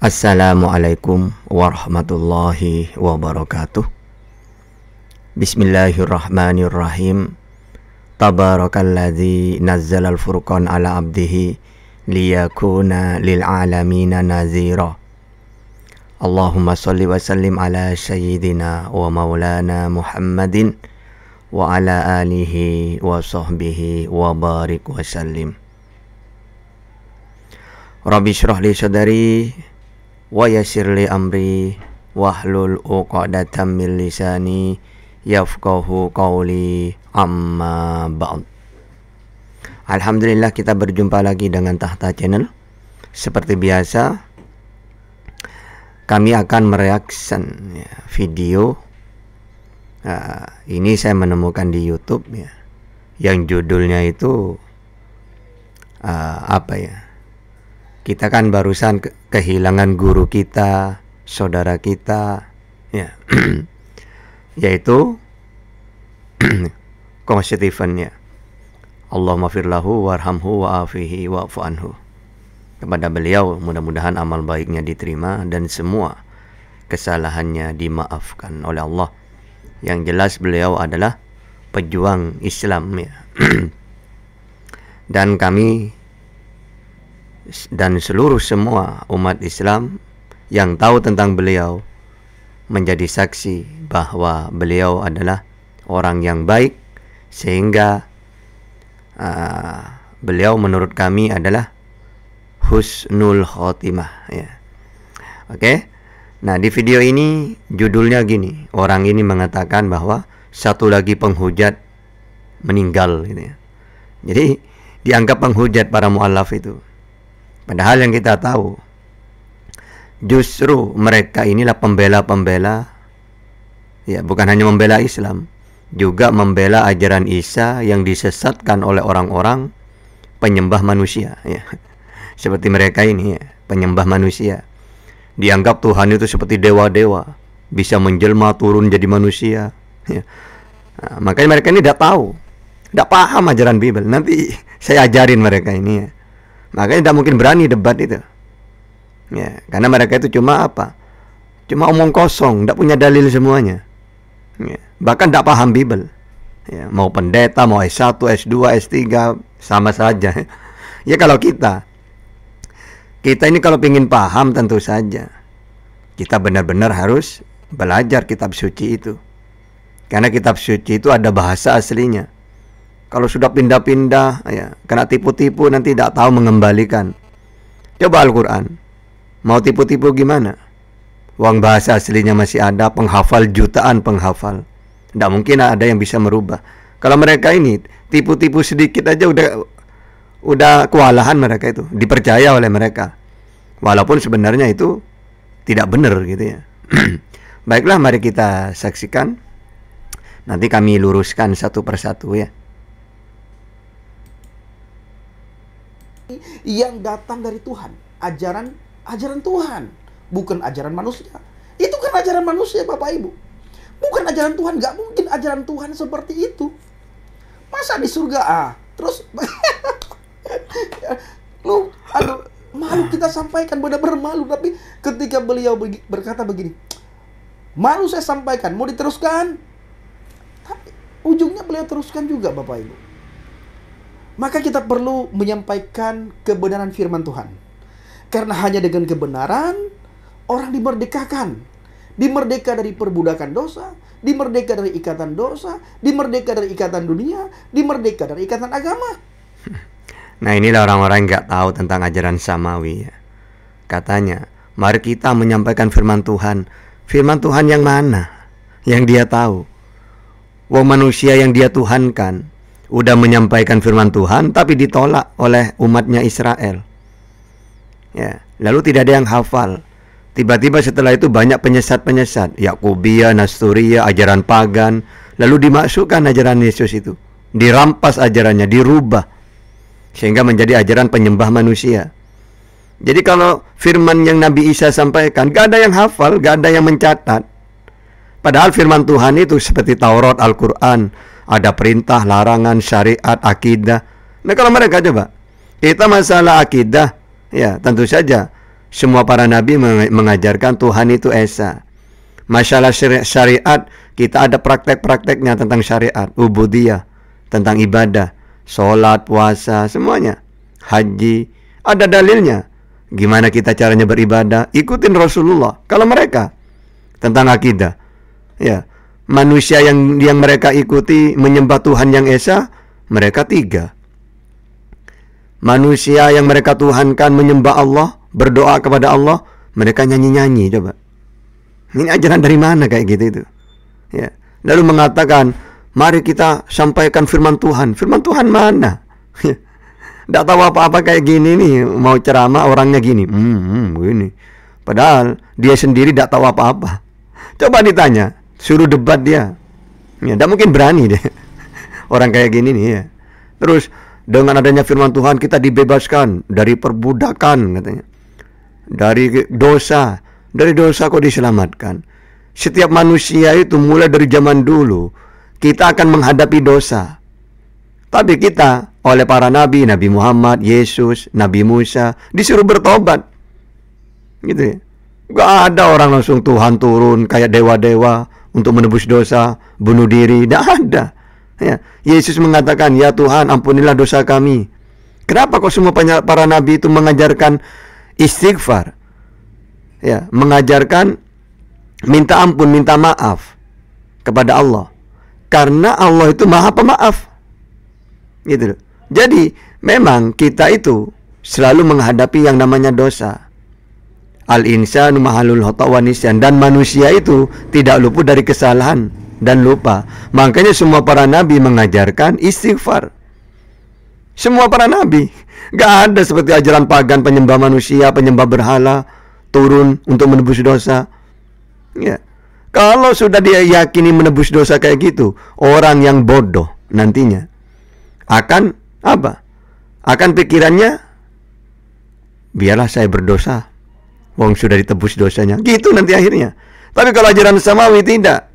Assalamualaikum warahmatullahi wabarakatuh. Bismillahirrahmanirrahim. Tabarakalladzi nazzalal furqan ala abdihi liyakuna lil alamina nazira. Allahumma salli wa sallim ala sayyidina wa maulana Muhammadin wa ala alihi wa sahbihi wa barik wa sallim. Rabbi syrah li sadari wa yassir li amri wahlul 'uqdatam min lisani yafqahu qawli amma ba'd. Alhamdulillah, kita berjumpa lagi dengan Tahta Channel. Seperti biasa, kami akan mereaction video. Ini saya menemukan di YouTube ya, yang judulnya itu kita kan barusan kehilangan guru kita, saudara kita, ya, yaitu Ko Stephen ya. Allahumma firlahu warhamhu wa'afihi wa'fu anhu. Kepada beliau mudah-mudahan amal baiknya diterima dan semua kesalahannya dimaafkan oleh Allah. Yang jelas beliau adalah pejuang Islam ya. Dan kami dan seluruh semua umat Islam yang tahu tentang beliau menjadi saksi bahwa beliau adalah orang yang baik, sehingga beliau menurut kami adalah husnul khotimah ya. Oke. Nah, di video ini judulnya gini. Orang ini mengatakan bahwa satu lagi penghujat meninggal gitu ya. Jadi dianggap penghujat para mu'allaf itu. Padahal yang kita tahu, justru mereka inilah pembela-pembela ya, bukan hanya membela Islam, juga membela ajaran Isa yang disesatkan oleh orang-orang penyembah manusia ya. Seperti mereka ini ya, penyembah manusia. Dianggap Tuhan itu seperti dewa-dewa, bisa menjelma turun jadi manusia ya. Nah, makanya mereka ini tidak tahu, tidak paham ajaran Bible. Nanti saya ajarin mereka ini ya. Makanya tidak mungkin berani debat itu ya, karena mereka itu cuma cuma omong kosong, tidak punya dalil semuanya ya. Bahkan tidak paham Bible ya. Mau pendeta, mau S1, S2, S3 sama saja ya. Kalau kita ini kalau ingin paham, tentu saja kita benar-benar harus belajar kitab suci itu, karena kitab suci itu ada bahasa aslinya. Kalau sudah pindah-pindah ya, kena tipu-tipu, nanti tidak tahu mengembalikan. Coba Al-Quran, mau tipu-tipu gimana? Uang bahasa aslinya masih ada, penghafal jutaan penghafal, tidak mungkin ada yang bisa merubah. Kalau mereka ini tipu-tipu sedikit aja udah kewalahan mereka itu, dipercaya oleh mereka, walaupun sebenarnya itu tidak benar gitu ya. Baiklah, mari kita saksikan. Nanti kami luruskan satu persatu ya. Yang datang dari Tuhan, ajaran Tuhan, bukan ajaran manusia. Itu kan ajaran manusia, Bapak Ibu, bukan ajaran Tuhan. Gak mungkin ajaran Tuhan seperti itu. Masa di surga terus malu kita sampaikan, benar-benar malu. Tapi ketika beliau berkata begini, malu saya sampaikan, mau diteruskan, tapi ujungnya beliau teruskan juga, Bapak Ibu. Maka kita perlu menyampaikan kebenaran firman Tuhan, karena hanya dengan kebenaran orang dimerdekakan. Dimerdeka dari perbudakan dosa, dimerdeka dari ikatan dosa, dimerdeka dari ikatan dunia, dimerdeka dari ikatan agama. Nah, inilah orang-orang yang nggak tahu tentang ajaran samawi ya. Katanya, mari kita menyampaikan firman Tuhan. Firman Tuhan yang mana? Yang dia tahu. Wong manusia yang dia tuhankan udah menyampaikan firman Tuhan, tapi ditolak oleh umatnya Israel ya. Lalu tidak ada yang hafal. Tiba-tiba setelah itu banyak penyesat-penyesat, Yakubia, Nasturia, ajaran pagan. Lalu dimasukkan ajaran Yesus itu, dirampas ajarannya, dirubah, sehingga menjadi ajaran penyembah manusia. Jadi kalau firman yang Nabi Isa sampaikan, gak ada yang hafal, gak ada yang mencatat. Padahal firman Tuhan itu seperti Taurat, Al-Quran, ada perintah, larangan, syariat, akidah. Nah, kalau mereka coba, kita masalah akidah, Ya, tentu saja semua para nabi mengajarkan Tuhan itu esa. Masalah syariat, kita ada praktek-prakteknya tentang syariat, ubudiyah, tentang ibadah, sholat, puasa, semuanya. Haji, ada dalilnya. Gimana kita caranya beribadah? Ikutin Rasulullah. Kalau mereka tentang akidah, ya, manusia yang mereka ikuti menyembah Tuhan yang esa, mereka 3. Manusia yang mereka tuhankan menyembah Allah, berdoa kepada Allah, mereka nyanyi-nyanyi. Coba, ini ajaran dari mana kayak gitu itu? Ya. Lalu mengatakan, mari kita sampaikan firman Tuhan. Firman Tuhan mana? Tidak tahu apa-apa kayak gini nih, mau ceramah orangnya gini, gini. Padahal dia sendiri tidak tahu apa-apa. Coba ditanya, suruh debat dia, ya, tidak mungkin berani deh. Orang kayak gini nih ya. Terus dengan adanya firman Tuhan kita dibebaskan dari perbudakan, katanya. Dari dosa kok diselamatkan. Setiap manusia itu mulai dari zaman dulu kita akan menghadapi dosa. Tapi kita oleh para nabi, Nabi Muhammad, Yesus, Nabi Musa disuruh bertobat. Gitu ya. Gak ada orang langsung Tuhan turun kayak dewa-dewa untuk menebus dosa, bunuh diri, tidak ada. Ya. Yesus mengatakan, ya Tuhan ampunilah dosa kami. Kenapa kok semua para nabi itu mengajarkan istighfar? Ya, mengajarkan minta ampun, minta maaf kepada Allah. Karena Allah itu Maha Pemaaf. Gitu loh. Jadi, memang kita itu selalu menghadapi yang namanya dosa. Al-insanu mahalul khata' wa nisyan, dan manusia itu tidak luput dari kesalahan dan lupa. Makanya semua para nabi mengajarkan istighfar. Semua para nabi. Gak ada seperti ajaran pagan penyembah manusia, penyembah berhala turun untuk menebus dosa. Ya. Kalau sudah dia yakini menebus dosa kayak gitu, orang yang bodoh nantinya akan apa? Akan pikirannya, biarlah saya berdosa, wong sudah ditebus dosanya. Gitu nanti akhirnya. Tapi kalau ajaran samawi tidak.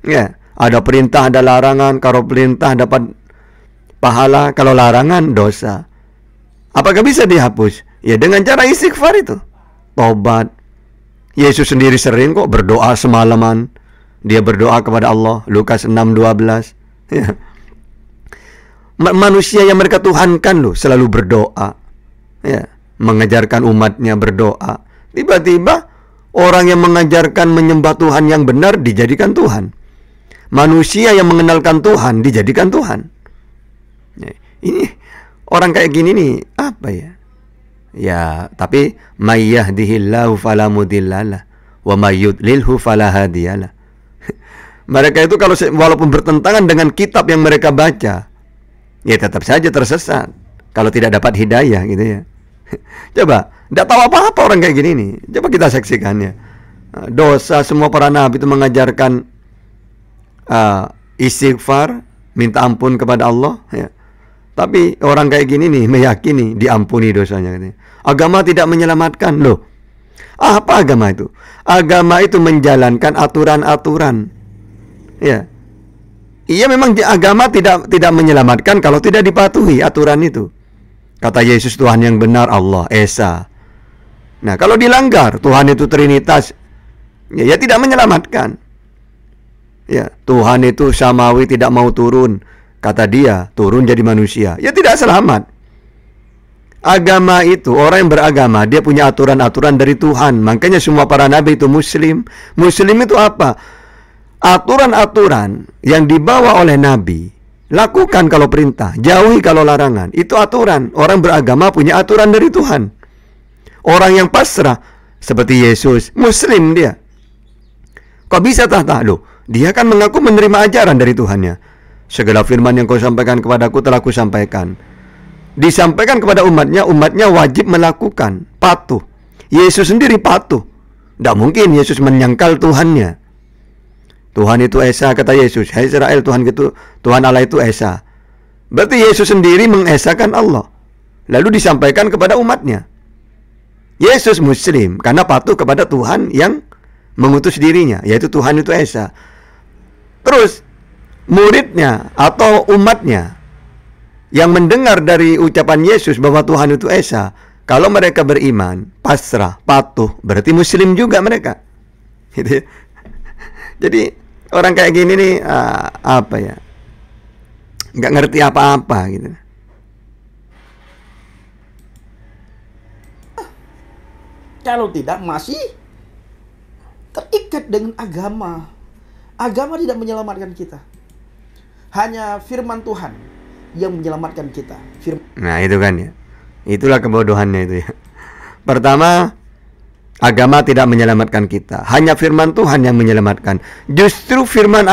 Ya, ada perintah, ada larangan. Kalau perintah dapat pahala, kalau larangan dosa. Apakah bisa dihapus? Ya dengan cara istighfar itu. Tobat. Yesus sendiri sering kok berdoa semalaman. Dia berdoa kepada Allah. Lukas 6:12. Ya. Manusia yang mereka tuhankan loh selalu berdoa. Ya, mengajarkan umatnya berdoa. Tiba-tiba orang yang mengajarkan menyembah Tuhan yang benar dijadikan Tuhan. Manusia yang mengenalkan Tuhan dijadikan Tuhan. Ya, ini orang kayak gini nih apa ya? Ya, tapi may yahdihillahu fala mudhillalah wa may yudlilhu fala hadiyalah. Mereka itu kalau walaupun bertentangan dengan kitab yang mereka baca, ya tetap saja tersesat kalau tidak dapat hidayah gitu ya. Coba, tidak tahu apa-apa orang kayak gini nih. Coba kita saksikannya. Dosa semua para nabi itu mengajarkan istighfar, minta ampun kepada Allah ya. Tapi orang kayak gini nih meyakini diampuni dosanya katanya. Agama tidak menyelamatkan. Loh, apa agama itu? Agama itu menjalankan aturan-aturan. Ya. Iya, memang agama tidak menyelamatkan kalau tidak dipatuhi aturan itu. Kata Yesus Tuhan yang benar Allah Esa. Nah, kalau dilanggar Tuhan itu Trinitas, ya tidak menyelamatkan. Ya, Tuhan itu samawi tidak mau turun. Kata dia, turun jadi manusia. Ya tidak selamat. Agama itu, orang yang beragama, dia punya aturan-aturan dari Tuhan. Makanya semua para nabi itu Muslim. Muslim itu apa? Aturan-aturan yang dibawa oleh nabi. Lakukan kalau perintah, jauhi kalau larangan. Itu aturan. Orang beragama punya aturan dari Tuhan. Orang yang pasrah, seperti Yesus, Muslim dia. Kok bisa tata? Loh, dia kan mengaku menerima ajaran dari Tuhannya. Segala firman yang kau sampaikan kepadaku telah kusampaikan. Disampaikan kepada umatnya, umatnya wajib melakukan, patuh. Yesus sendiri patuh. Tidak mungkin Yesus menyangkal Tuhannya. Tuhan itu Esa, kata Yesus. Hai Israel, Tuhan Allah itu Esa. Berarti Yesus sendiri mengesakan Allah. Lalu disampaikan kepada umatnya. Yesus Muslim karena patuh kepada Tuhan yang mengutus dirinya, yaitu Tuhan itu Esa. Terus muridnya atau umatnya yang mendengar dari ucapan Yesus bahwa Tuhan itu Esa, Kalau mereka beriman, pasrah, patuh, berarti muslim juga mereka. Gitu ya. Jadi orang kayak gini nih apa ya? Nggak ngerti apa-apa gitu. Kalau tidak masih terikat dengan agama. Agama tidak menyelamatkan kita. Hanya firman Tuhan yang menyelamatkan kita. Nah, itu kan ya. Itulah kebodohannya itu ya. Pertama, agama tidak menyelamatkan kita. Hanya firman Tuhan yang menyelamatkan. Justru firman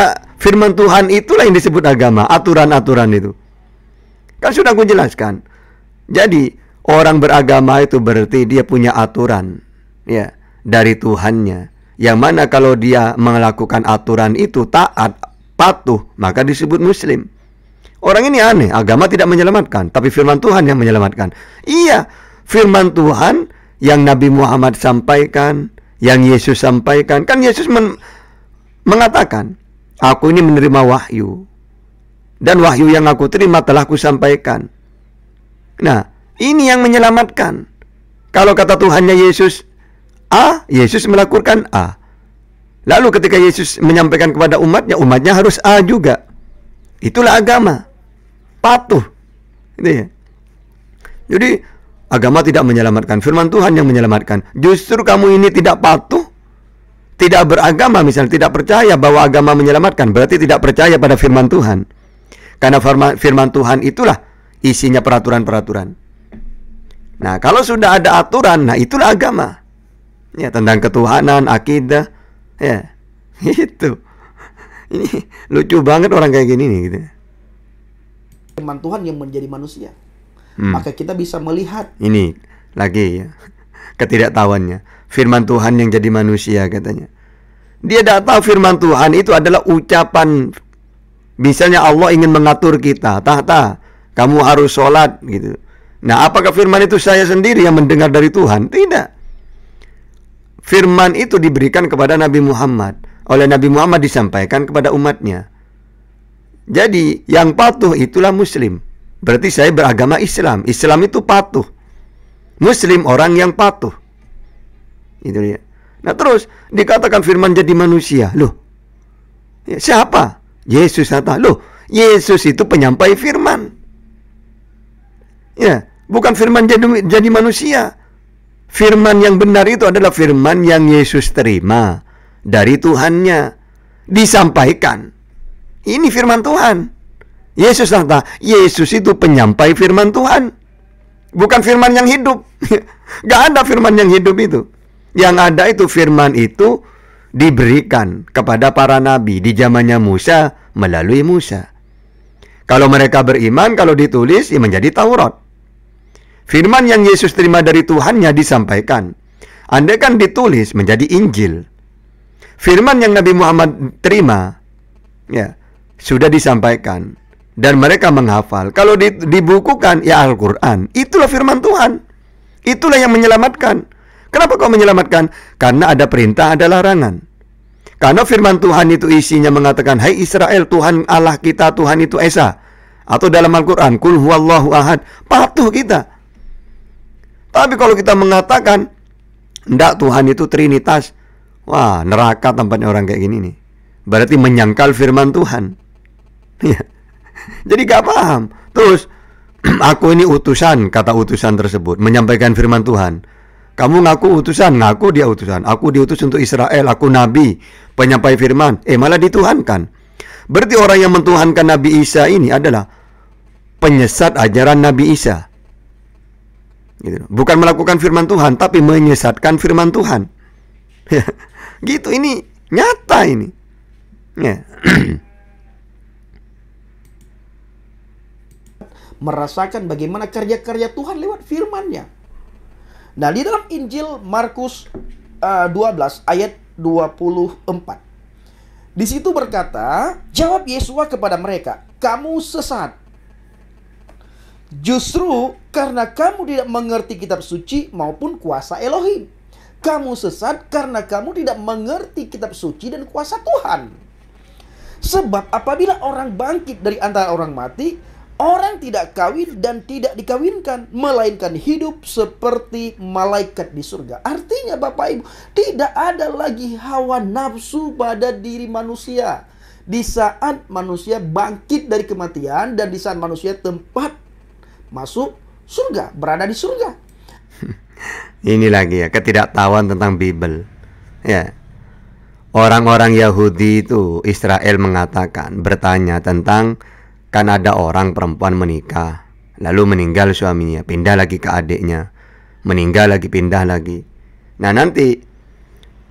Tuhan itulah yang disebut agama, aturan-aturan itu. Kan sudah aku jelaskan. Jadi, orang beragama itu berarti dia punya aturan ya dari Tuhannya. Yang mana kalau dia melakukan aturan itu taat, patuh, maka disebut muslim. Orang ini aneh, agama tidak menyelamatkan, tapi firman Tuhan yang menyelamatkan. Iya, firman Tuhan yang Nabi Muhammad sampaikan, yang Yesus sampaikan. Kan Yesus mengatakan, aku ini menerima wahyu, dan wahyu yang aku terima telah aku sampaikan. Nah, ini yang menyelamatkan. Kalau kata Tuhannya Yesus A, Yesus melakukan A. Lalu ketika Yesus menyampaikan kepada umatnya, umatnya harus A juga. Itulah agama. Patuh. Gitu ya. Jadi agama tidak menyelamatkan, firman Tuhan yang menyelamatkan. Justru kamu ini tidak patuh, tidak beragama, misalnya tidak percaya bahwa agama menyelamatkan, berarti tidak percaya pada firman Tuhan. Karena firman Tuhan itulah isinya peraturan-peraturan. Nah, kalau sudah ada aturan, nah itulah agama. Ya, tentang ketuhanan, akidah, ya, itu. Ini lucu banget orang kayak gini nih, gitu. Firman Tuhan yang menjadi manusia. Maka kita bisa melihat. Ini lagi ya, ketidaktahuannya. Firman Tuhan yang jadi manusia katanya. Dia tidak tahu firman Tuhan itu adalah ucapan. Misalnya Allah ingin mengatur kita, kamu harus sholat gitu. Nah, apakah firman itu saya sendiri yang mendengar dari Tuhan? Tidak. Firman itu diberikan kepada Nabi Muhammad. Oleh Nabi Muhammad disampaikan kepada umatnya. Jadi, yang patuh itulah muslim. Berarti saya beragama Islam. Islam itu patuh. Muslim orang yang patuh. Itu dia. Nah, terus dikatakan firman jadi manusia. Loh, ya, siapa? Yesus kata, loh, Yesus itu penyampai firman. Ya, bukan firman jadi manusia. Firman yang benar itu adalah firman yang Yesus terima dari Tuhannya, disampaikan. Ini firman Tuhan. Yesus kata, Yesus itu penyampai firman Tuhan, bukan firman yang hidup. Gak ada firman yang hidup itu. Yang ada itu firman itu diberikan kepada para nabi di zamannya Musa melalui Musa. Kalau mereka beriman, kalau ditulis, ya menjadi Taurat. Firman yang Yesus terima dari Tuhannya disampaikan. Andai kan ditulis menjadi Injil. Firman yang Nabi Muhammad terima, ya, sudah disampaikan. Dan mereka menghafal. Kalau dibukukan, ya Al-Quran. Itulah firman Tuhan. Itulah yang menyelamatkan. Kenapa kau menyelamatkan? Karena ada perintah, ada larangan. Karena firman Tuhan itu isinya mengatakan, hai Israel, Tuhan Allah kita, Tuhan itu Esa. Atau dalam Al-Quran, Qul huwallahu ahad. Patuh kita. Tapi kalau kita mengatakan, enggak, Tuhan itu Trinitas. Wah, neraka tempatnya orang kayak gini nih. Berarti menyangkal firman Tuhan. Jadi gak paham. Terus, aku ini utusan, kata utusan tersebut, menyampaikan firman Tuhan. Kamu ngaku utusan, ngaku dia utusan. Aku diutus untuk Israel, aku nabi, penyampai firman. Malah dituhankan. Berarti orang yang mentuhankan Nabi Isa ini adalah penyesat ajaran Nabi Isa. Gitu. Bukan melakukan firman Tuhan, tapi menyesatkan firman Tuhan. Gitu, ini nyata ini. Ya. Merasakan bagaimana karya-karya Tuhan lewat firman-Nya. Nah, di dalam Injil Markus 12 ayat 24. Di situ berkata, jawab Yesus kepada mereka, kamu sesat. Justru karena kamu tidak mengerti kitab suci maupun kuasa Elohim. Kamu sesat karena kamu tidak mengerti kitab suci dan kuasa Tuhan. Sebab apabila orang bangkit dari antara orang mati, Orang tidak kawin dan tidak dikawinkan, melainkan hidup seperti malaikat di surga. Artinya Bapak Ibu, tidak ada lagi hawa nafsu pada diri manusia. Di saat manusia bangkit dari kematian dan di saat manusia tempat masuk surga, berada di surga. Ini lagi ya, ketidaktahuan tentang Bible. Ya. Orang-orang Yahudi itu, Israel mengatakan, bertanya tentang, kan ada orang perempuan menikah, lalu meninggal suaminya, pindah lagi ke adiknya, meninggal lagi, pindah lagi. Nah nanti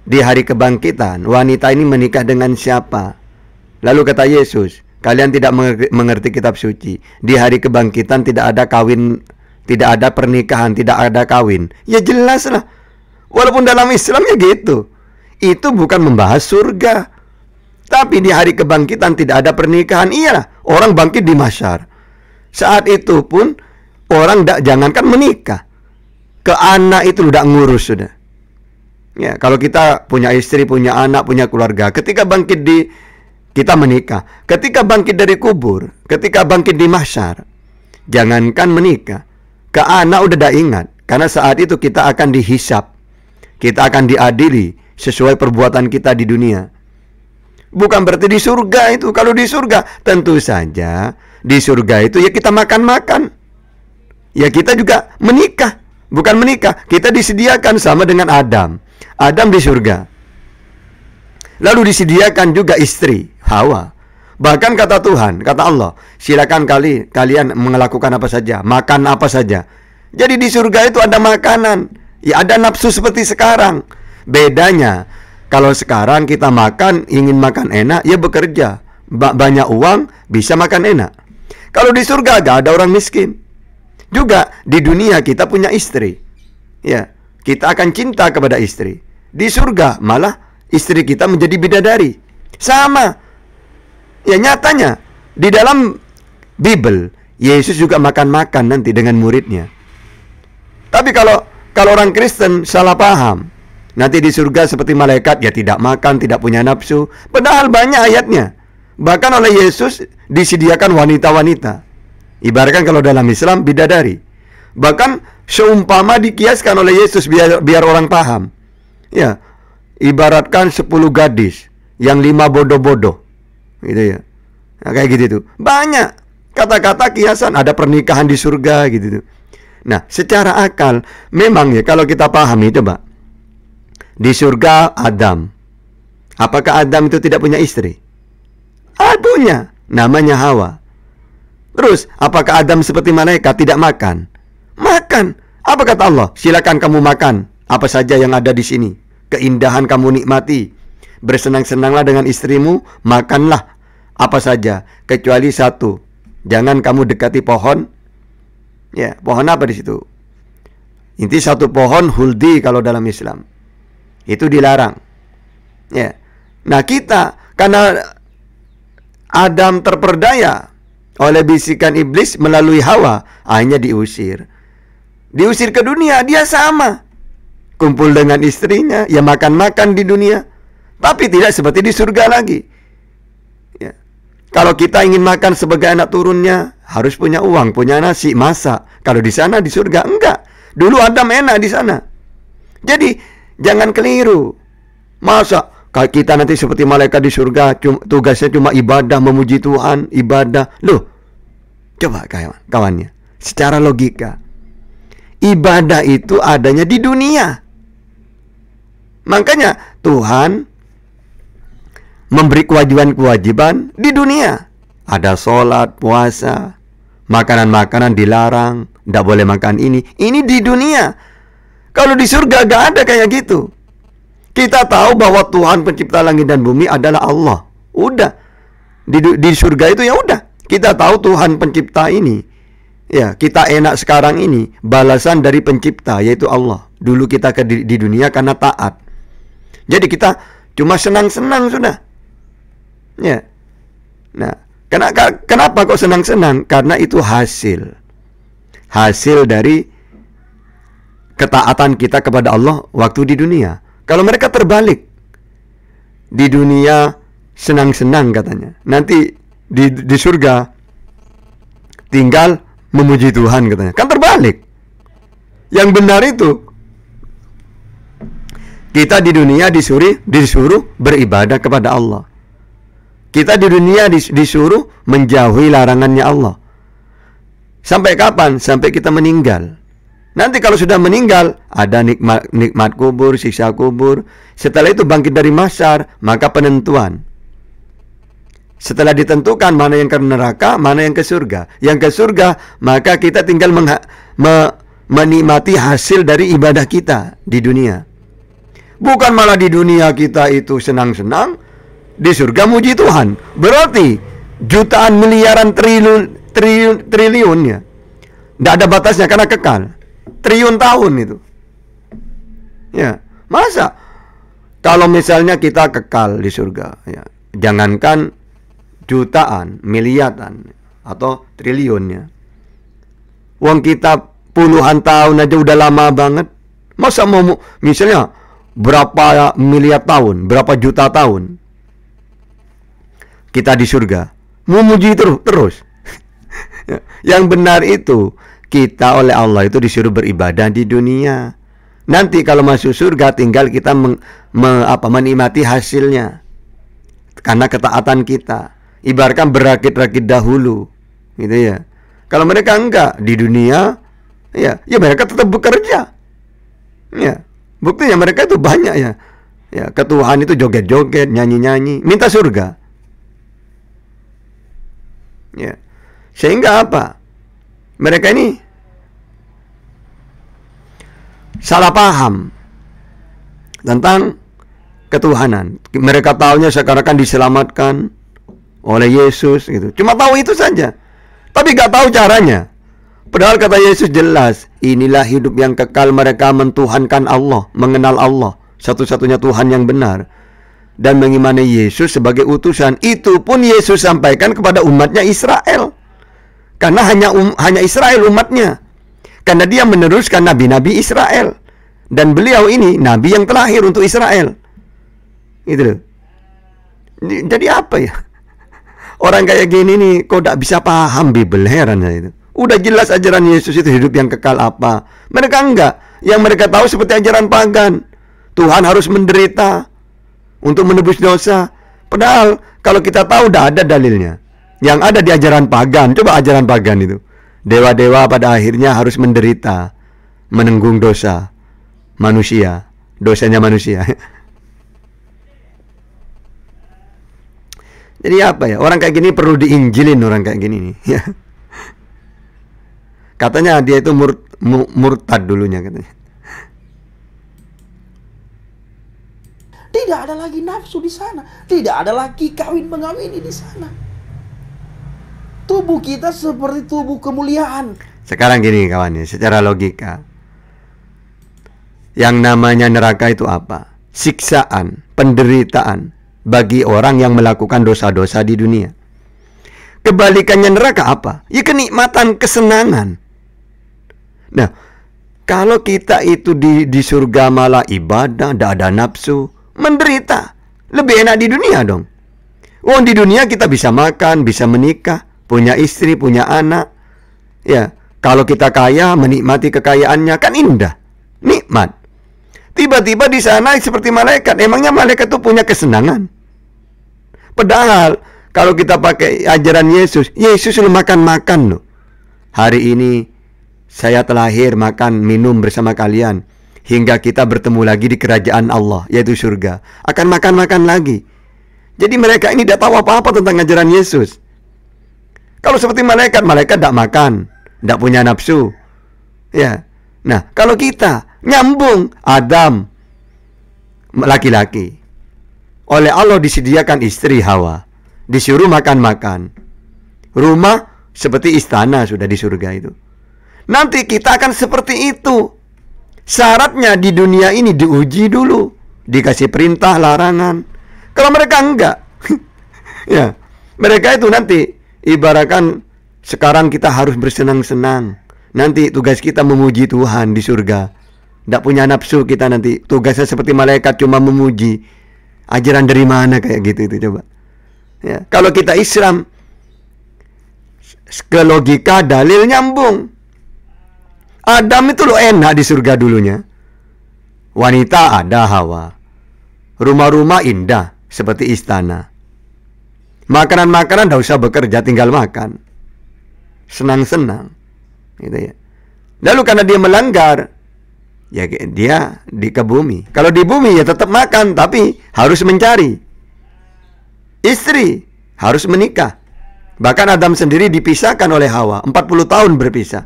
di hari kebangkitan, wanita ini menikah dengan siapa? Lalu kata Yesus, kalian tidak mengerti kitab suci. Di hari kebangkitan tidak ada kawin, tidak ada pernikahan, tidak ada kawin. Ya jelas lah, walaupun dalam Islam ya gitu. Itu bukan membahas surga. Tapi di hari kebangkitan tidak ada pernikahan. Iyalah, orang bangkit di mahsyar. Saat itu pun orang jangankan menikah, ke anak itu udah ngurus sudah. Ya, kalau kita punya istri, punya anak, punya keluarga, ketika bangkit kita menikah. Ketika bangkit dari kubur, ketika bangkit di mahsyar, jangankan menikah, ke anak udah ingat. Karena saat itu kita akan dihisap, kita akan diadili sesuai perbuatan kita di dunia. Bukan berarti di surga itu. Kalau di surga, tentu saja di surga itu ya kita makan-makan, ya kita juga menikah. Bukan menikah, kita disediakan sama dengan Adam. Adam di surga, lalu disediakan juga istri, Hawa. Bahkan kata Tuhan, kata Allah, silakan kalian melakukan apa saja, makan apa saja. Jadi di surga itu ada makanan, ya ada nafsu seperti sekarang. Bedanya, kalau sekarang kita makan, ingin makan enak, ya bekerja, banyak uang, bisa makan enak. Kalau di surga gak ada orang miskin. Juga di dunia kita punya istri, ya kita akan cinta kepada istri. Di surga malah istri kita menjadi bidadari. Sama. Ya nyatanya di dalam Bible, Yesus juga makan-makan nanti dengan muridnya. Tapi kalau orang Kristen salah paham, nanti di surga seperti malaikat, ya tidak makan, tidak punya nafsu. Padahal banyak ayatnya. Bahkan oleh Yesus disediakan wanita-wanita. Ibaratkan kalau dalam Islam bidadari. Bahkan seumpama dikiaskan oleh Yesus biar orang paham. Ya, ibaratkan 10 gadis, yang 5 bodoh-bodoh. Gitu ya. Nah, kayak gitu tuh. Banyak kata-kata kiasan, ada pernikahan di surga gitu tuh. Nah, secara akal memang ya kalau kita pahami, coba. Di surga Adam. Apakah Adam itu tidak punya istri? Punya, namanya Hawa. Terus, apakah Adam seperti malaikat tidak makan? Makan. Apa kata Allah? Silakan kamu makan apa saja yang ada di sini. Keindahan kamu nikmati. Bersenang-senanglah dengan istrimu, makanlah apa saja kecuali satu. Jangan kamu dekati pohon. Ya, pohon apa di situ? Inti satu pohon huldi kalau dalam Islam. Itu dilarang. Ya. Nah, kita karena Adam terperdaya oleh bisikan iblis melalui Hawa, akhirnya diusir. Diusir ke dunia, dia sama. Kumpul dengan istrinya, ya makan-makan di dunia. Tapi tidak seperti di surga lagi. Ya. Kalau kita ingin makan sebagai anak turunnya, harus punya uang, punya nasi, masak. Kalau di sana, di surga, enggak. Dulu Adam enak di sana. Jadi, jangan keliru. Masa kalau kita nanti seperti malaikat di surga, tugasnya cuma ibadah, memuji Tuhan, ibadah. Loh, coba kawannya, secara logika, ibadah itu adanya di dunia. Makanya Tuhan memberi kewajiban-kewajiban di dunia. Ada sholat, puasa, makanan-makanan dilarang, tidak boleh makan ini. Ini di dunia. Kalau di surga gak ada kayak gitu. Kita tahu bahwa Tuhan pencipta langit dan bumi adalah Allah. Udah. Di surga itu ya udah. Kita tahu Tuhan pencipta ini. Ya, kita enak sekarang ini balasan dari pencipta, yaitu Allah. Dulu kita di dunia karena taat. Jadi kita cuma senang-senang sudah. Ya. Nah, kenapa kok senang-senang? Karena itu hasil dari ketaatan kita kepada Allah waktu di dunia. Kalau mereka terbalik, di dunia senang-senang katanya, nanti di surga tinggal memuji Tuhan katanya. Kan terbalik. Yang benar itu kita di dunia disuruh beribadah kepada Allah. Kita di dunia disuruh menjauhi larangannya Allah. Sampai kapan? Sampai kita meninggal. Nanti kalau sudah meninggal, ada nikmat kubur, siksa kubur. Setelah itu bangkit dari mahsyar, maka penentuan. Setelah ditentukan mana yang ke neraka, mana yang ke surga. Yang ke surga, maka kita tinggal menikmati hasil dari ibadah kita di dunia. Bukan malah di dunia kita itu senang-senang, di surga muji Tuhan. Berarti jutaan, miliaran, triliun ya. Tidak ada batasnya karena kekal. Triliun tahun itu. Ya, masa kalau misalnya kita kekal di surga, ya, jangankan jutaan, miliaran atau triliunnya. Uang kita puluhan tahun aja udah lama banget. Masa mau misalnya berapa miliar tahun, berapa juta tahun kita di surga, memuji terus. Yang benar itu kita oleh Allah itu disuruh beribadah di dunia. Nanti kalau masuk surga tinggal kita menikmati hasilnya karena ketaatan kita. Ibaratkan berakit-rakit dahulu, gitu ya. Kalau mereka enggak di dunia, ya mereka tetap bekerja. Ya, buktinya mereka itu banyak ya. Ya, ke Tuhan itu joget-joget, nyanyi-nyanyi, minta surga. Ya. Sehingga apa? Mereka ini salah paham tentang ketuhanan. Mereka tahunya sekarang kan diselamatkan oleh Yesus gitu. Cuma tahu itu saja. Tapi gak tahu caranya. Padahal kata Yesus jelas, inilah hidup yang kekal, mereka mentuhankan Allah, mengenal Allah, satu-satunya Tuhan yang benar, dan mengimani Yesus sebagai utusan. Itu pun Yesus sampaikan kepada umatnya Israel. Karena hanya Israel umatnya. Karena dia meneruskan nabi-nabi Israel. Dan beliau ini nabi yang terakhir untuk Israel. Gitu loh. Jadi apa ya? Orang kayak gini nih kok tidak bisa paham Bible, heran saya itu. Udah jelas ajaran Yesus itu hidup yang kekal apa. Mereka enggak. Yang mereka tahu seperti ajaran pagan. Tuhan harus menderita untuk menebus dosa. Padahal kalau kita tahu udah ada dalilnya. Yang ada di ajaran pagan. Coba ajaran pagan itu. Dewa-dewa pada akhirnya harus menderita, menanggung dosa manusia. Dosanya manusia. Jadi apa ya? Orang kayak gini perlu diinjilin, orang kayak gini nih. Katanya dia itu murtad dulunya katanya. Tidak ada lagi nafsu di sana. Tidak ada lagi kawin-mengawini di sana. Tubuh kita seperti tubuh kemuliaan. Sekarang gini kawan ya, secara logika. Yang namanya neraka itu apa? Siksaan, penderitaan bagi orang yang melakukan dosa-dosa di dunia. Kebalikannya neraka apa? Ya kenikmatan, kesenangan. Nah, kalau kita itu di surga malah ibadah, tidak ada nafsu, menderita. Lebih enak di dunia dong. Oh, di dunia kita bisa makan, bisa menikah, punya istri, punya anak. Ya, kalau kita kaya, menikmati kekayaannya kan indah, nikmat. Tiba-tiba di sana seperti malaikat. Emangnya malaikat itu punya kesenangan? Padahal kalau kita pakai ajaran Yesus, Yesus lu makan-makan loh. Hari ini saya terlahir makan minum bersama kalian hingga kita bertemu lagi di kerajaan Allah, yaitu surga. Akan makan-makan lagi. Jadi mereka ini tidak tahu apa-apa tentang ajaran Yesus. Kalau seperti malaikat, malaikat tidak makan, tidak punya nafsu. Ya. Nah, kalau kita nyambung, Adam laki-laki, oleh Allah disediakan istri Hawa, disuruh makan-makan. Rumah seperti istana sudah di surga itu. Nanti kita akan seperti itu. Syaratnya di dunia ini diuji dulu, dikasih perintah, larangan. Kalau mereka enggak, ya, mereka itu nanti ibaratkan sekarang kita harus bersenang-senang. Nanti tugas kita memuji Tuhan di surga. Tidak punya nafsu kita nanti. Tugasnya seperti malaikat cuma memuji. Ajaran dari mana kayak gitu itu coba. Ya, kalau kita Islam ke logika dalil nyambung. Adam itu loh enak di surga dulunya. Wanita ada, Hawa. Rumah-rumah indah seperti istana. Makanan-makanan tidak usah bekerja, tinggal makan. Senang-senang. Gitu ya. Lalu karena dia melanggar, ya dia ke bumi. Kalau di bumi ya tetap makan, tapi harus mencari istri, harus menikah. Bahkan Adam sendiri dipisahkan oleh Hawa, 40 tahun berpisah.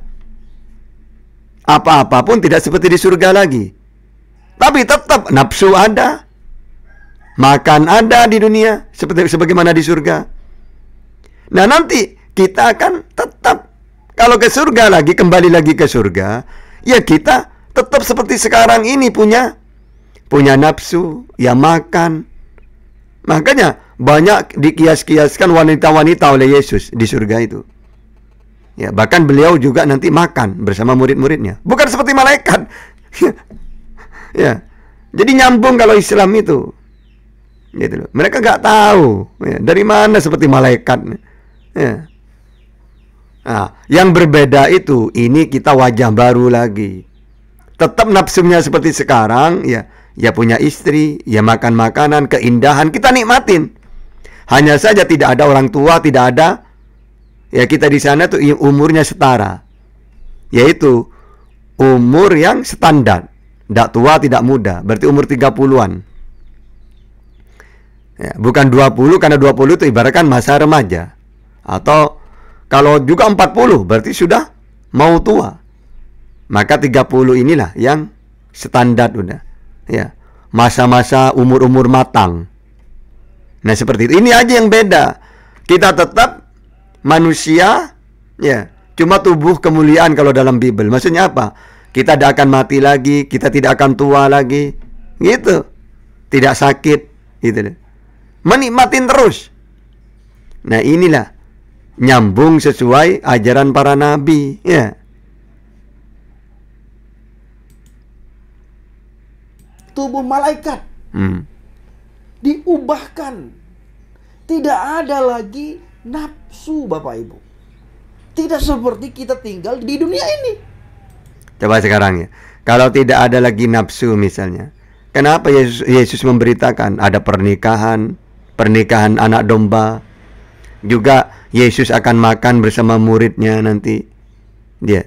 Apa-apa pun tidak seperti di surga lagi. Tapi tetap nafsu ada, makan ada di dunia, sebagaimana di surga. Nah nanti kita akan tetap, kalau ke surga lagi, kembali lagi ke surga, ya kita tetap seperti sekarang ini punya nafsu, ya makan. Makanya banyak dikias-kiaskan wanita-wanita oleh Yesus di surga itu. Ya, bahkan beliau juga nanti makan bersama murid-muridnya. Bukan seperti malaikat. Ya. Jadi nyambung kalau Islam itu. Gitu loh. Mereka nggak tahu ya, dari mana seperti malaikat. Ya. Nah, yang berbeda itu, ini kita wajah baru lagi. Tetap nafsunya seperti sekarang, ya punya istri, ya makan makanan, keindahan kita nikmatin. Hanya saja tidak ada orang tua, tidak ada. Ya kita di sana tuh umurnya setara, yaitu umur yang standar, tidak tua, tidak muda, berarti umur 30-an. Ya, bukan 20, karena 20 itu ibaratkan masa remaja. Atau kalau juga 40, berarti sudah mau tua. Maka 30 inilah yang standar udah. Ya, masa-masa umur-umur matang. Nah seperti itu. Ini aja yang beda. Kita tetap manusia, ya, cuma tubuh kemuliaan kalau dalam Bible. Maksudnya apa? Kita tidak akan mati lagi, kita tidak akan tua lagi, gitu. Tidak sakit, gitu. Menikmatin terus. Nah inilah nyambung sesuai ajaran para nabi, ya. Tubuh malaikat diubahkan, tidak ada lagi nafsu, Bapak Ibu. Tidak seperti kita tinggal di dunia ini. Coba sekarang ya, kalau tidak ada lagi nafsu misalnya, kenapa Yesus memberitakan ada pernikahan anak domba? Juga Yesus akan makan bersama muridnya nanti. Dia,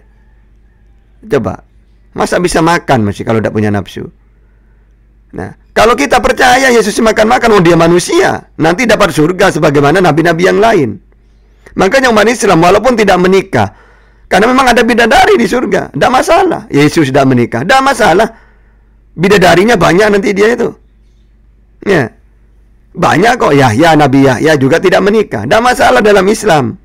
coba, masa bisa makan masih kalau tidak punya nafsu? Nah, kalau kita percaya Yesus makan-makan, dia manusia, nanti dapat surga sebagaimana nabi-nabi yang lain. Makanya umat Islam walaupun tidak menikah, karena memang ada bidadari di surga, tidak masalah. Yesus tidak menikah, tidak masalah. Bidadarinya banyak nanti dia itu. Ya, banyak kok. Yahya, Nabi Yahya juga tidak menikah, tidak masalah dalam Islam.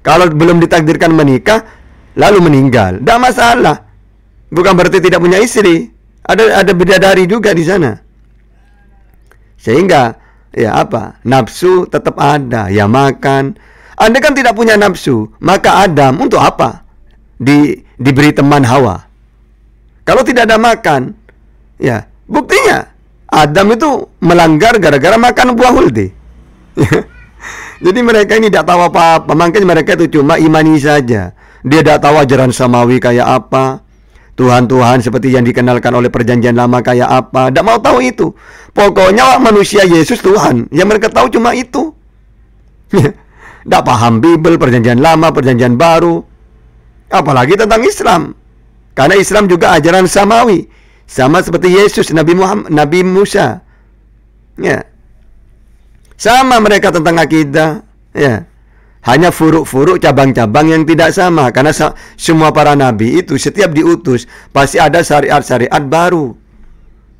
Kalau belum ditakdirkan menikah, lalu meninggal, tidak masalah. Bukan berarti tidak punya istri. Ada bidadari juga di sana. Sehingga ya apa? Nafsu tetap ada, ya makan. Anda kan tidak punya nafsu, maka Adam untuk apa? Diberi teman Hawa. Kalau tidak ada makan, ya buktinya Adam itu melanggar gara-gara makan buah huldi. Jadi mereka ini tidak tahu apa-apa. Makanya mereka itu cuma imani saja. Dia tidak tahu ajaran samawi kayak apa, Tuhan-Tuhan seperti yang dikenalkan oleh perjanjian lama kayak apa. Tidak mau tahu itu. Pokoknya manusia Yesus Tuhan. Yang mereka tahu cuma itu. Tidak paham Bible, perjanjian lama, perjanjian baru, apalagi tentang Islam. Karena Islam juga ajaran samawi, sama seperti Yesus, Nabi Muhammad, Nabi Musa. Ya, sama mereka tentang akidah. Ya, hanya furuk-furuk, cabang-cabang yang tidak sama. Karena semua para nabi itu setiap diutus pasti ada syariat-syariat baru,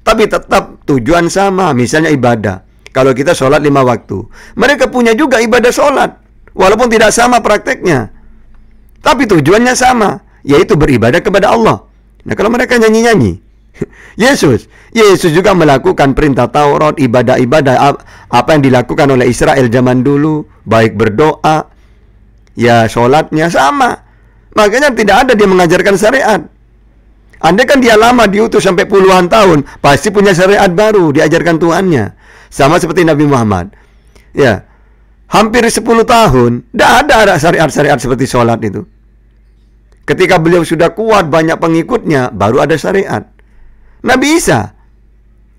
tapi tetap tujuan sama. Misalnya ibadah. Kalau kita sholat 5 waktu, mereka punya juga ibadah sholat, walaupun tidak sama prakteknya, tapi tujuannya sama, yaitu beribadah kepada Allah. Nah kalau mereka nyanyi-nyanyi, Yesus juga melakukan perintah Taurat, ibadah-ibadah apa yang dilakukan oleh Israel zaman dulu, baik berdoa, ya sholatnya sama. Makanya tidak ada dia mengajarkan syariat. Andai kan dia lama diutus sampai puluhan tahun, pasti punya syariat baru diajarkan Tuhannya. Sama seperti Nabi Muhammad. Ya, hampir 10 tahun, tidak ada syariat-syariat seperti sholat itu. Ketika beliau sudah kuat, banyak pengikutnya, baru ada syariat. Nabi Isa,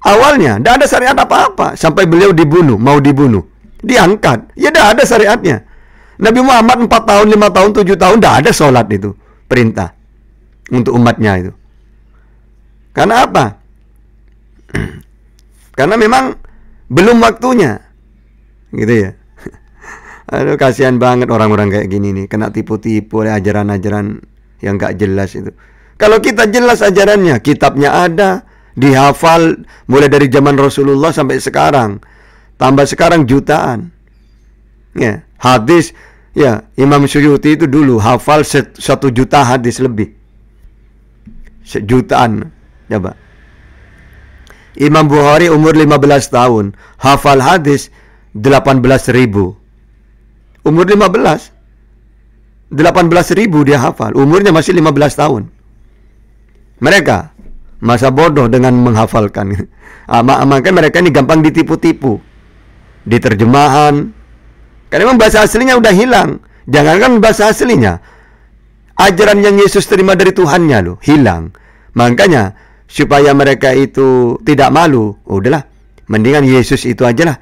awalnya tidak ada syariat apa-apa, sampai beliau dibunuh, mau dibunuh, diangkat, ya tidak ada syariatnya. Nabi Muhammad 4 tahun, 5 tahun, 7 tahun, tidak ada sholat itu, perintah untuk umatnya itu. Karena apa? Karena memang belum waktunya, gitu ya. Aduh, kasihan banget orang-orang kayak gini nih, kena tipu-tipu oleh ajaran-ajaran yang gak jelas itu. Kalau kita jelas ajarannya, kitabnya ada, dihafal mulai dari zaman Rasulullah sampai sekarang, tambah sekarang jutaan. Ya, hadis, ya, Imam Suyuti itu dulu hafal 1 juta hadis lebih, 1 jutaan, coba. Imam Bukhari umur 15 tahun, hafal hadis 18.000. Umur 15, 18.000 dia hafal, umurnya masih 15 tahun. Mereka masa bodoh dengan menghafalkan. Makanya mereka ini gampang ditipu-tipu di terjemahan. Karena memang bahasa aslinya udah hilang. Jangankan bahasa aslinya, ajaran yang Yesus terima dari Tuhannya loh, hilang. Makanya supaya mereka itu tidak malu, udahlah, mendingan Yesus itu aja lah,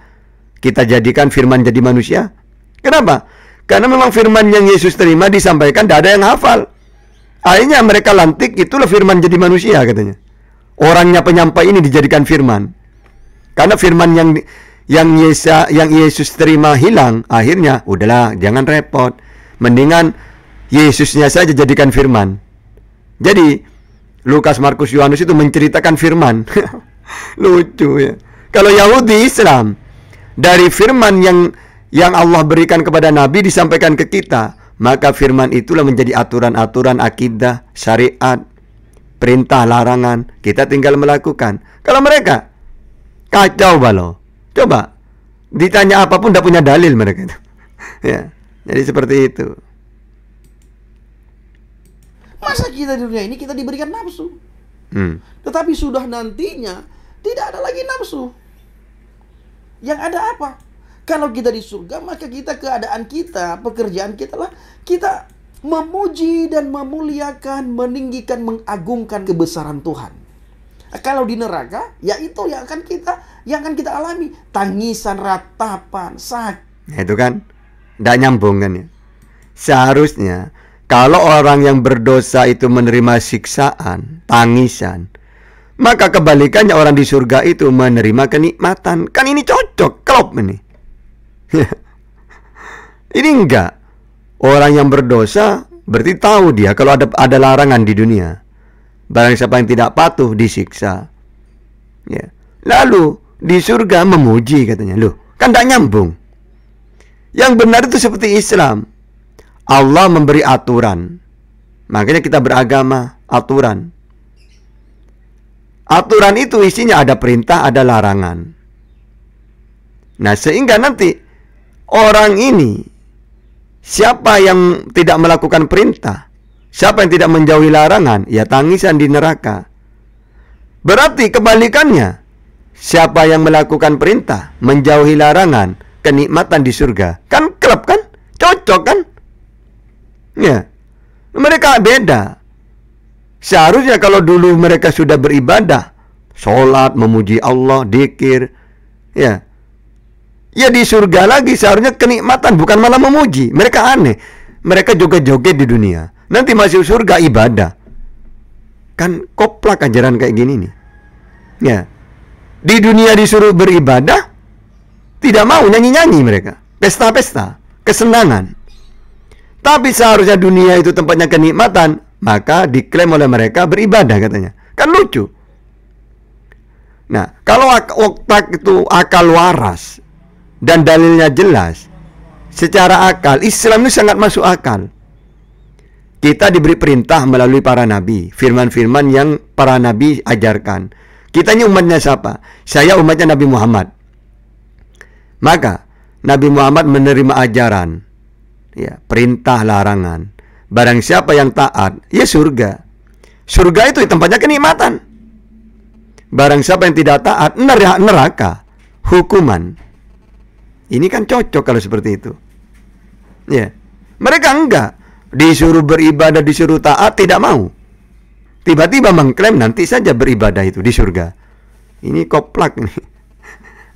kita jadikan firman jadi manusia. Kenapa? Karena memang firman yang Yesus terima disampaikan, tidak ada yang hafal. Akhirnya mereka lantik, itulah firman jadi manusia katanya. Orangnya penyampai ini dijadikan firman. Karena firman yang Yesus terima hilang, akhirnya udahlah, jangan repot, mendingan Yesusnya saja jadikan firman. Jadi Lukas, Markus, Yohanes itu menceritakan firman. Lucu ya. Kalau Yahudi, Islam, dari firman yang Allah berikan kepada Nabi disampaikan ke kita, maka firman itulah menjadi aturan-aturan akidah, syariat, perintah, larangan. Kita tinggal melakukan. Kalau mereka kacau balau. Coba ditanya apapun tidak punya dalil mereka itu. Ya, jadi seperti itu. Masa kita di dunia ini kita diberikan nafsu, tetapi sudah nantinya tidak ada lagi nafsu. Yang ada apa? Kalau kita di surga, maka kita, keadaan kita, pekerjaan kita lah, kita memuji dan memuliakan, meninggikan, mengagungkan kebesaran Tuhan. Kalau di neraka, ya itu yang akan kita alami, tangisan, ratapan, sakit. Itu kan tidak nyambung kan ya. Seharusnya kalau orang yang berdosa itu menerima siksaan, tangisan, maka kebalikannya orang di surga itu menerima kenikmatan. Kan ini cocok, klop ini. Ini enggak. Orang yang berdosa berarti tahu dia kalau ada larangan di dunia. Barang siapa yang tidak patuh disiksa. Ya. Lalu di surga memuji katanya. Loh, kan tidak nyambung. Yang benar itu seperti Islam. Allah memberi aturan. Makanya kita beragama, aturan. Aturan itu isinya ada perintah, ada larangan. Nah, sehingga nanti orang ini, siapa yang tidak melakukan perintah, siapa yang tidak menjauhi larangan, ya tangisan di neraka. Berarti kebalikannya, siapa yang melakukan perintah, menjauhi larangan, kenikmatan di surga. Kan klop kan? Cocok kan? Ya, mereka beda. Seharusnya kalau dulu mereka sudah beribadah, sholat, memuji Allah, dzikir, ya di surga lagi seharusnya kenikmatan, bukan malah memuji. Mereka aneh. Mereka joget-joget di dunia, nanti masuk surga ibadah. Kan koplak ajaran kayak gini nih. Ya, di dunia disuruh beribadah, tidak mau nyanyi-nyanyi mereka, pesta-pesta, kesenangan. Tapi seharusnya dunia itu tempatnya kenikmatan, maka diklaim oleh mereka beribadah katanya. Kan lucu. Nah, kalau otak itu akal waras dan dalilnya jelas, secara akal Islam ini sangat masuk akal. Kita diberi perintah melalui para nabi, firman-firman yang para nabi ajarkan. Kita ini umatnya siapa? Saya umatnya Nabi Muhammad. Maka Nabi Muhammad menerima ajaran, ya, perintah larangan. Barang siapa yang taat, ya surga. Surga itu tempatnya kenikmatan. Barang siapa yang tidak taat, neraka, hukuman. Ini kan cocok kalau seperti itu. Ya. Mereka enggak. Disuruh beribadah, disuruh taat, tidak mau. Tiba-tiba mengklaim nanti saja beribadah itu di surga. Ini koplak ini.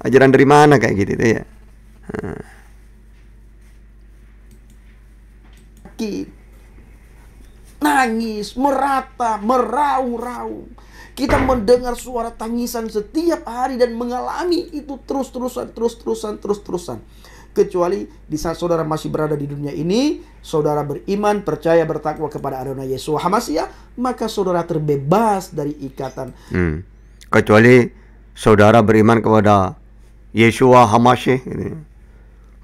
Ajaran dari mana kayak gitu ya? Nangis, merata, meraung-raung. Kita mendengar suara tangisan setiap hari dan mengalami itu terus-terusan. Kecuali di saat saudara masih berada di dunia ini, saudara beriman, percaya, bertakwa kepada Adonai Yesus HaMashiach, maka saudara terbebas dari ikatan. Kecuali saudara beriman kepada Yeshua HaMashiach,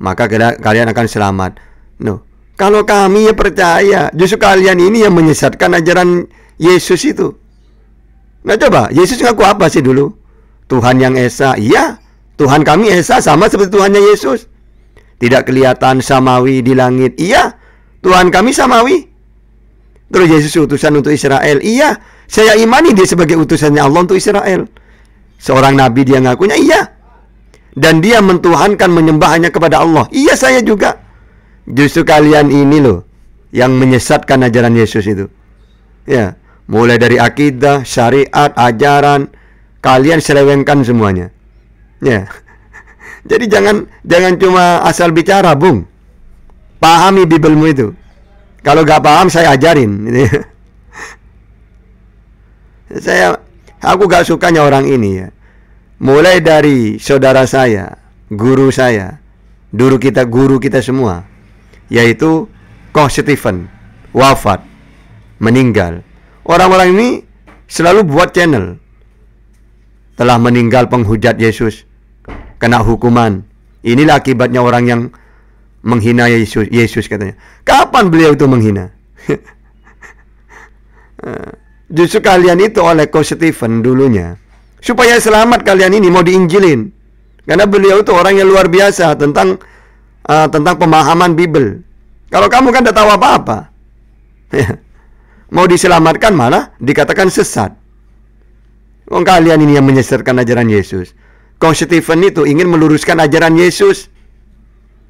maka kalian akan selamat. No. Kalau kami ya percaya, justru kalian ini yang menyesatkan ajaran Yesus itu. Nah coba, Yesus ngaku apa sih dulu? Tuhan yang Esa. Iya, Tuhan kami Esa sama seperti Tuhannya Yesus. Tidak kelihatan samawi di langit. Iya, Tuhan kami samawi. Terus Yesus utusan untuk Israel. Iya, saya imani dia sebagai utusannya Allah untuk Israel. Seorang nabi dia ngakunya, iya. Dan dia mentuhankan, menyembah hanya kepada Allah. Iya, saya juga. Justru kalian ini loh yang menyesatkan ajaran Yesus itu. Ya, mulai dari akidah, syariat, ajaran, kalian selewengkan semuanya. Ya. Jadi jangan cuma asal bicara, Bung. Pahami Bibelmu itu. Kalau gak paham saya ajarin. Aku gak sukanya orang ini ya. Mulai dari saudara saya, guru saya, guru kita semua, yaitu Koh Stephen, wafat, meninggal. Orang-orang ini selalu buat channel. Telah meninggal penghujat Yesus, kena hukuman. Inilah akibatnya orang yang menghina Yesus katanya. Kapan beliau itu menghina? Justru kalian itu oleh Koh Stephen dulunya, supaya selamat kalian ini mau diinjilin. Karena beliau itu orang yang luar biasa tentang pemahaman Bible. Kalau kamu kan tidak tahu apa-apa. Mau diselamatkan malah dikatakan sesat. Kalian ini yang menyesatkan ajaran Yesus. Koh Stephen itu ingin meluruskan ajaran Yesus.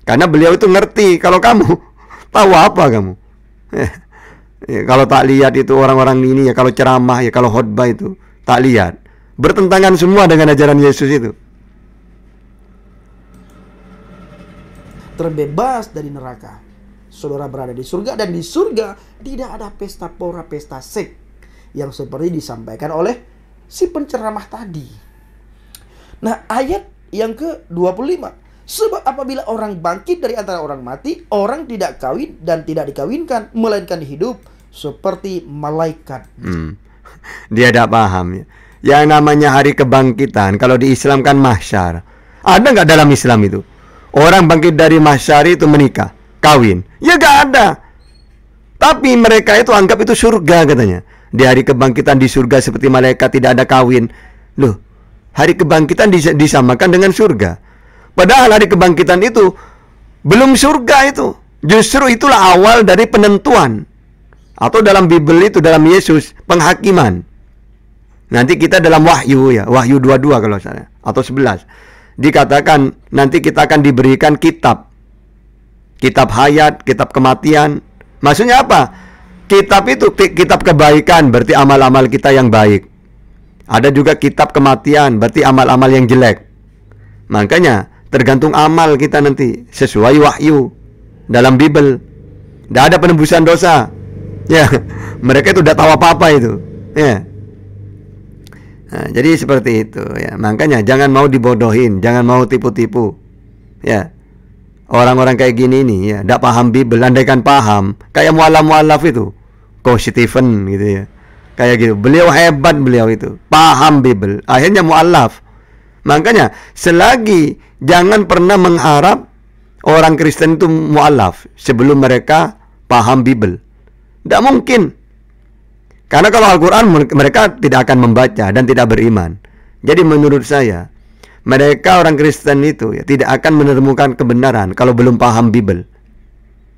Karena beliau itu ngerti. Kalau kamu tahu apa kamu? Ya, kalau tak lihat itu orang-orang ini ya, kalau ceramah ya, kalau khotbah itu tak lihat, bertentangan semua dengan ajaran Yesus itu. Terbebas dari neraka. Saudara berada di surga, dan di surga tidak ada pesta pora, pesta seks yang seperti disampaikan oleh si penceramah tadi. Nah, ayat yang ke-25. Sebab apabila orang bangkit dari antara orang mati, orang tidak kawin dan tidak dikawinkan, melainkan hidup seperti malaikat. Dia tidak paham ya. Yang namanya hari kebangkitan, kalau di Islam kan mahsyar. Ada nggak dalam Islam itu? Orang bangkit dari mahsyar itu menikah, kawin? Ya nggak ada. Tapi mereka itu anggap itu surga katanya. Di hari kebangkitan di surga seperti malaikat, tidak ada kawin. Loh, hari kebangkitan disamakan dengan surga. Padahal hari kebangkitan itu belum surga itu. Justru itulah awal dari penentuan. Atau dalam Bible itu, dalam Yesus, penghakiman. Nanti kita dalam Wahyu ya, Wahyu 22 kalau salah, atau 11. Dikatakan nanti kita akan diberikan kitab. Kitab hayat, kitab kematian. Maksudnya apa? Kitab itu kitab kebaikan, berarti amal-amal kita yang baik. Ada juga kitab kematian, berarti amal-amal yang jelek. Makanya tergantung amal kita nanti sesuai wahyu dalam Bible. Tidak ada penebusan dosa. Ya, mereka itu udah tahu apa-apa itu. Ya. Nah, jadi seperti itu ya. Makanya jangan mau dibodohin, jangan mau tipu-tipu. Ya. Orang-orang kayak gini nih ya, tidak paham Bible. Andaikan paham, kayak mu'alaf itu, Koh Stephen gitu ya. Kayak gitu. Beliau hebat, beliau itu. Paham Bible. Akhirnya mu'alaf. Makanya selagi jangan pernah mengharap orang Kristen itu mu'alaf sebelum mereka paham Bible. Tidak mungkin. Karena kalau Al-Quran mereka tidak akan membaca dan tidak beriman. Jadi menurut saya, mereka orang Kristen itu ya, tidak akan menemukan kebenaran kalau belum paham Bible.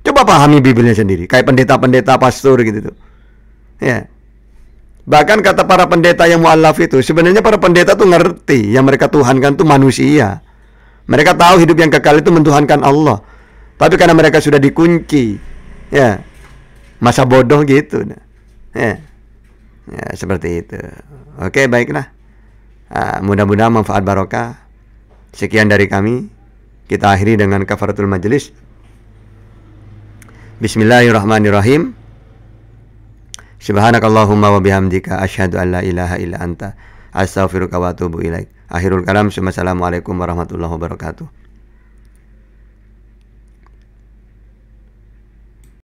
Coba pahami Bible-nya sendiri. Kayak pendeta-pendeta, pastor gitu tuh. Ya. Bahkan kata para pendeta yang mu'alaf itu, sebenarnya para pendeta tuh ngerti yang mereka tuhankan tuh manusia. Mereka tahu hidup yang kekal itu mentuhankan Allah. Tapi karena mereka sudah dikunci, ya, masa bodoh gitu. Ya, ya seperti itu. Oke, baiklah. Mudah-mudahan manfaat barokah. Sekian dari kami. Kita akhiri dengan kafaratul majelis. Bismillahirrahmanirrahim. Subhanakallahumma wa bihamdika asyhadu an la ilaha illa anta astaghfiruka wa atubu ilaik. Akhirul kalam. Assalamualaikum warahmatullahi wabarakatuh.